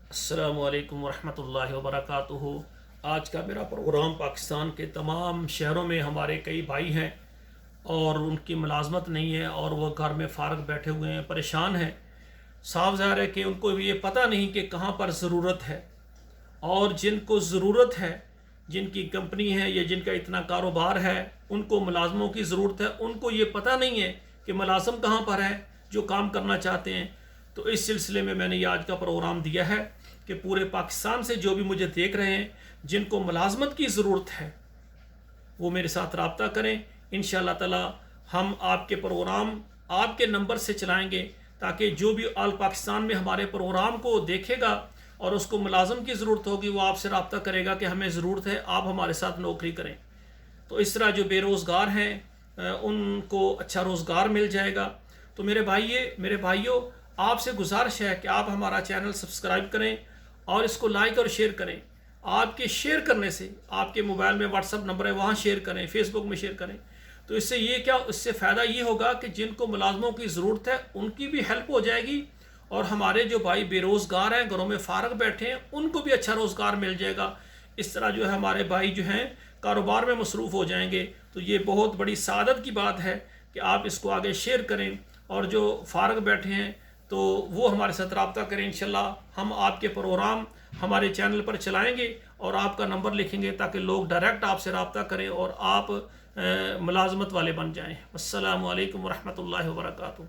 अस्सलामु अलैकुम वरहमतुल्लाहि वबरकातुहू। आज का मेरा प्रोग्राम पाकिस्तान के तमाम शहरों में हमारे कई भाई हैं और उनकी मुलाजमत नहीं है और वो घर में फ़ारग बैठे हुए हैं, परेशान हैं। साफ ज़ाहिर है कि उनको ये पता नहीं कि कहाँ पर ज़रूरत है, और जिनको ज़रूरत है, जिनकी कंपनी है या जिनका इतना कारोबार है, उनको मुलाजमों की ज़रूरत है। उनको ये पता नहीं है कि मुलाजम कहाँ पर है जो काम करना चाहते हैं। तो इस सिलसिले में मैंने ये आज का प्रोग्राम दिया है कि पूरे पाकिस्तान से जो भी मुझे देख रहे हैं, जिनको मुलाजमत की ज़रूरत है, वो मेरे साथ रब्ता करें। इंशाअल्लाह ताला हम आपके प्रोग्राम आपके नंबर से चलाएंगे, ताकि जो भी आल पाकिस्तान में हमारे प्रोग्राम को देखेगा और उसको मुलाजम की ज़रूरत होगी, वो आपसे रब्ता करेगा कि हमें ज़रूरत है, आप हमारे साथ नौकरी करें। तो इस तरह जो बेरोज़गार हैं उनको अच्छा रोज़गार मिल जाएगा। तो मेरे भाइयों, आपसे गुजारिश है कि आप हमारा चैनल सब्सक्राइब करें और इसको लाइक और शेयर करें। आपके शेयर करने से, आपके मोबाइल में व्हाट्सअप नंबर है, वहाँ शेयर करें, फेसबुक में शेयर करें। तो इससे फ़ायदा ये होगा कि जिनको मुलाजमों की ज़रूरत है उनकी भी हेल्प हो जाएगी, और हमारे जो भाई बेरोज़गार हैं, घरों में फ़ारग बैठे हैं, उनको भी अच्छा रोज़गार मिल जाएगा। इस तरह जो है हमारे भाई जो हैं कारोबार में मसरूफ़ हो जाएंगे। तो ये बहुत बड़ी सादत की बात है कि आप इसको आगे शेयर करें, और जो फ़ारग बैठे हैं तो वो हमारे साथ रब्ता करें। इंशाल्लाह हम आपके प्रोग्राम हमारे चैनल पर चलाएंगे और आपका नंबर लिखेंगे, ताकि लोग डायरेक्ट आपसे रब्ता करें और आप मुलाजमत वाले बन जाएं। अस्सलामु अलैकुम वरहमतुल्लाहि वबरकातुहू।